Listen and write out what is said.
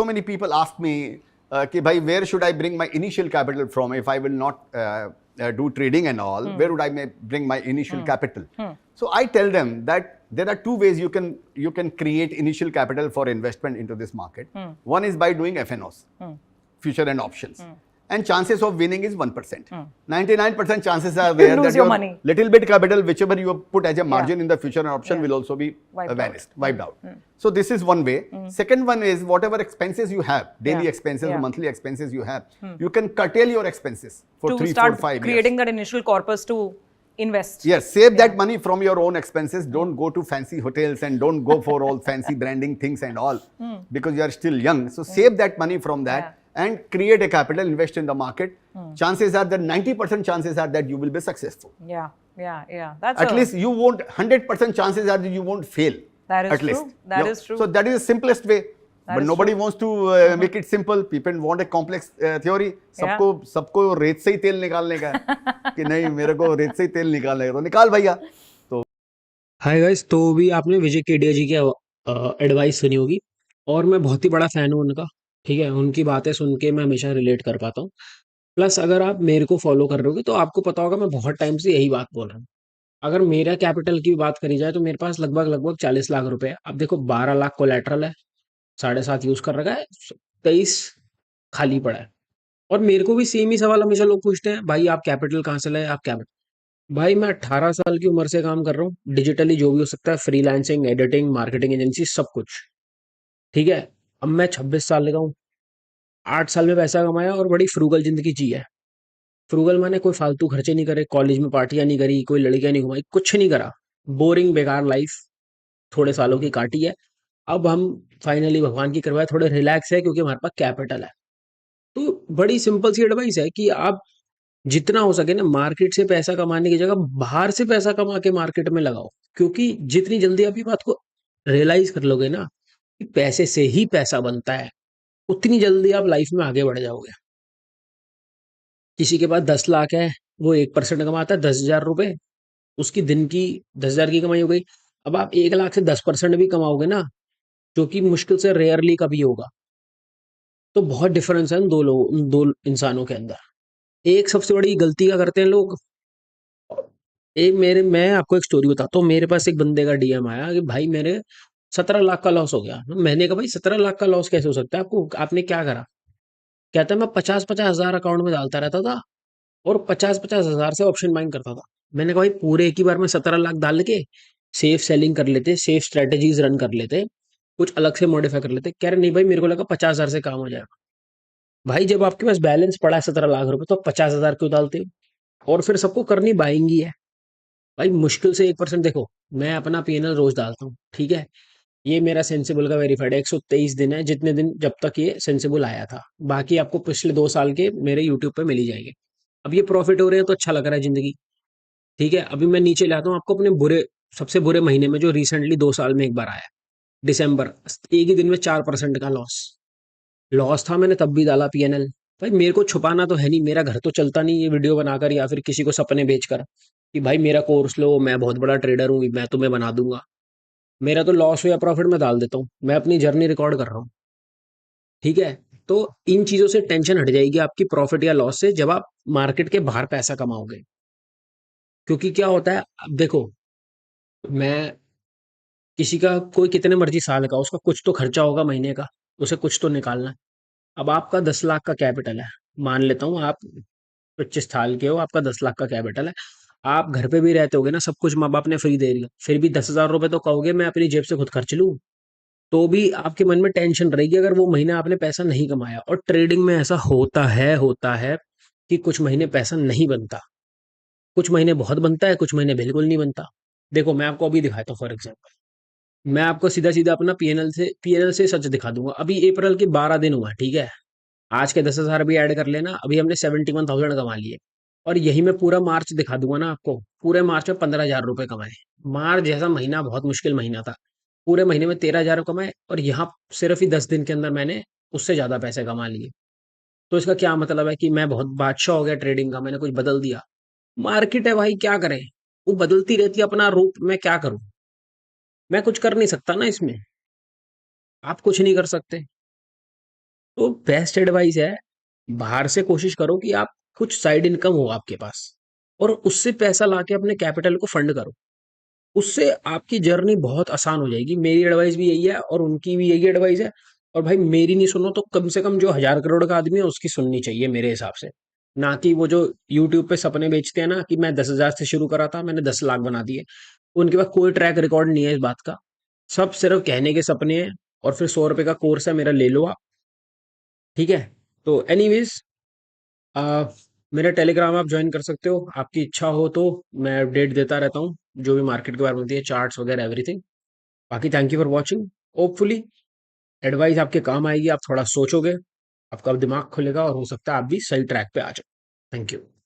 So many people ask me, कि भाई where should I bring my initial capital from if I will not do trading and all? Where would I bring my initial capital? So I tell them that there are two ways you can create initial capital for investment into this market. One is by doing FNOs, future and options. And chances of winning is 1%. 99% chances are there lose that your your money. little bit capital, whichever you have put as a margin in the future and option, will also be wiped out. So this is one way. Second one is whatever expenses you have, daily expenses, monthly expenses you have, you can curtail your expenses for to 3, 4, start 5 years. creating that initial corpus to invest. Yes, save that money from your own expenses. Don't go to fancy hotels and don't go for all fancy branding things and all because you are still young. So save that money from that and create a capital, invest in the market. Chances are that 90% chances are that you will be successful. Yeah. That's At least you won't, 100% chances are that you won't fail. That is at true. least. That is true. So that is the simplest way. That But is nobody true. wants to make it simple. People want a complex theory. सबको रेत से ही तेल निकालने का है कि नहीं मेरे को रेत से ही तेल निकालने का तो निकाल भैया. तो हाय गाइस, तो भी आपने विजय केडिया जी की एडवाइस सुनी होगी और मैं बहुत ही बड़ा फ़ैन हूँ उनका। ठीक है, उनकी बातें सुन के मैं हमेशा रिलेट कर पाता हूँ। प्लस अगर आप मेरे को फॉलो कर रहे होगे तो आपको पता होगा मैं बहुत टाइम से यही बात बोल रहा हूँ। अगर मेरा कैपिटल की बात करी जाए तो मेरे पास लगभग 40 लाख रुपए है। अब देखो 12 लाख कोलेटरल है, 7.5 यूज कर रखा है, 23 खाली पड़ा है। और मेरे को भी सेम ही सवाल हमेशा लोग पूछते हैं, भाई आप कैपिटल कहाँ से लाए, आप कैपिटल। भाई मैं 18 साल की उम्र से काम कर रहा हूँ डिजिटली, जो भी हो सकता है, फ्रीलांसिंग, एडिटिंग, मार्केटिंग एजेंसी, सब कुछ। ठीक है, अब मैं 26 साल का हूँ, 8 साल में पैसा कमाया और बड़ी फ्रूगल जिंदगी जी है। फ्रूगल माने कोई फालतू खर्चे नहीं करे, कॉलेज में पार्टियां नहीं करी, कोई लड़कियां नहीं घुमाई, कुछ नहीं करा। बोरिंग बेकार लाइफ थोड़े सालों की काटी है। अब हम फाइनली भगवान की कृपा है थोड़े रिलैक्स है क्योंकि हमारे पास कैपिटल है। तो बड़ी सिंपल सी एडवाइस है कि आप जितना हो सके ना मार्केट से पैसा कमाने की जगह बाहर से पैसा कमा के मार्केट में लगाओ, क्योंकि जितनी जल्दी आप ये बात को रियलाइज कर लोगे ना कि पैसे से ही पैसा बनता है, उतनी जल्दी आप लाइफ में आगे बढ़ जाओगे। किसी के पास 10 लाख है, वो 1% कमाता है, 10,000 रुपए, उसकी दिन की 10,000 की कमाई हो गई। अब आप 1 लाख से 10% भी कमाओगे ना, जो कि मुश्किल से रेयरली कभी होगा, तो बहुत डिफरेंस है उन दो इंसानों के अंदर। एक सबसे बड़ी गलती क्या करते हैं लोग, मैं आपको एक स्टोरी बताता हूँ। मेरे पास एक बंदे का डीएम आया कि भाई मेरे 17 लाख का लॉस हो गया। मैंने कहा भाई 17 लाख का लॉस कैसे हो सकता है, आपको आपने क्या करा? कहता है मैं 50-50 हज़ार अकाउंट में डालता रहता था और 50-50 हज़ार से ऑप्शन बाइंग करता था। मैंने कहा भाई पूरे एक ही बार में 17 लाख डाल के सेफ सेलिंग कर लेते, सेफ स्ट्रेटेजीज रन कर लेते, कुछ अलग से मॉडिफाई कर लेते। कह रहे नहीं भाई मेरे को लगा 50 हज़ार से काम हो जाएगा। भाई जब आपके पास बैलेंस पड़ा है 17 लाख रुपए तो 50 हज़ार क्यों डालते हो? और फिर सबको करनी बाइंग ही है। भाई मुश्किल से 1%। देखो मैं अपना पीएनएल रोज डालता हूँ, ठीक है, ये मेरा सेंसिबल का वेरीफाइड है। 123 दिन है, जितने दिन जब तक ये सेंसिबल आया था। बाकी आपको पिछले 2 साल के मेरे यूट्यूब पे मिल ही जाएंगे। अब ये प्रॉफिट हो रहे हैं तो अच्छा लग रहा है जिंदगी। ठीक है, अभी मैं नीचे लाता हूँ आपको अपने सबसे बुरे महीने में, जो रिसेंटली 2 साल में एक बार आया, दिसंबर। एक ही दिन में 4% का लॉस। लॉस था, मैंने तब भी डाला पीएनएल। भाई मेरे को छुपाना तो है नहीं, मेरा घर तो चलता नहीं ये वीडियो बनाकर या फिर किसी को सपने बेचकर कि भाई मेरा कोर्स लो, मैं बहुत बड़ा ट्रेडर हूँ, मैं तुम्हें बना दूंगा। मेरा तो लॉस हो या प्रॉफिट में डाल देता हूँ, मैं अपनी जर्नी रिकॉर्ड कर रहा हूँ। ठीक है, तो इन चीजों से टेंशन हट जाएगी आपकी प्रॉफिट या लॉस से जब आप मार्केट के बाहर पैसा कमाओगे। क्योंकि क्या होता है, अब देखो, मैं किसी का कोई कितने मर्जी साल का, उसका कुछ तो खर्चा होगा महीने का, उसे कुछ तो निकालना है। अब आपका 10 लाख का कैपिटल है, मान लेता हूँ आप 25 साल के हो, आपका 10 लाख का कैपिटल है, आप घर पे भी रहते होगे ना, सब कुछ माँ बाप ने फ्री दे दिया, फिर भी 10,000 रुपए तो कहोगे मैं अपनी जेब से खुद खर्च लूँ, तो भी आपके मन में टेंशन रहेगी अगर वो महीना आपने पैसा नहीं कमाया। और ट्रेडिंग में ऐसा होता है कि कुछ महीने पैसा नहीं बनता, कुछ महीने बहुत बनता है, कुछ महीने बिल्कुल नहीं बनता। देखो मैं आपको अभी दिखाता हूँ, फॉर एग्जाम्पल मैं आपको सीधा सीधा अपना पीएनएल से सच दिखा दूंगा। अभी अप्रैल के 12 दिन हुआ है, ठीक है, आज के 10,000 भी ऐड कर लेना, अभी हमने 71,000 कमा लिए। और यही मैं पूरा मार्च दिखा दूंगा ना आपको, पूरे मार्च में 15,000 रुपए कमाए। मार्च जैसा महीना बहुत मुश्किल महीना था, पूरे महीने में 13,000 कमाए और यहाँ सिर्फ ही 10 दिन के अंदर मैंने उससे ज्यादा पैसे कमा लिए। तो इसका क्या मतलब है कि मैं बहुत बादशाह हो गया ट्रेडिंग का, मैंने कुछ बदल दिया? मार्केट है भाई, क्या करें, वो बदलती रहती है अपना रूप, मैं क्या करूं? मैं कुछ कर नहीं सकता ना इसमें, आप कुछ नहीं कर सकते। तो बेस्ट एडवाइस है, बाहर से कोशिश करो कि आप कुछ साइड इनकम हो आपके पास और उससे पैसा लाके अपने कैपिटल को फंड करो। उससे आपकी जर्नी बहुत आसान हो जाएगी। मेरी एडवाइस भी यही है और उनकी भी यही एडवाइस है। और भाई मेरी नहीं सुनो तो कम से कम जो 1000 करोड़ का आदमी है उसकी सुननी चाहिए मेरे हिसाब से। ना कि वो जो यूट्यूब पे सपने बेचते हैं ना कि मैं 10,000 से शुरू करा था मैंने 10 लाख बना दिए। उनके पास कोई ट्रैक रिकॉर्ड नहीं है इस बात का। सब सिर्फ कहने के सपने हैं। और फिर 100 रुपए का कोर्स है मेरा, ले लो आप। ठीक है। तो एनीवेज, आ, मेरा टेलीग्राम आप ज्वाइन कर सकते हो, आपकी इच्छा हो तो। मैं अपडेट देता रहता हूँ जो भी मार्केट के बारे में होती है, चार्ट्स वगैरह एवरीथिंग। बाकी thank you for watching. Hopefully advice आपके काम आएगी, आप थोड़ा सोचोगे, आपका दिमाग खुलेगा और हो सकता है आप भी सही ट्रैक पे आ जाओ। Thank you.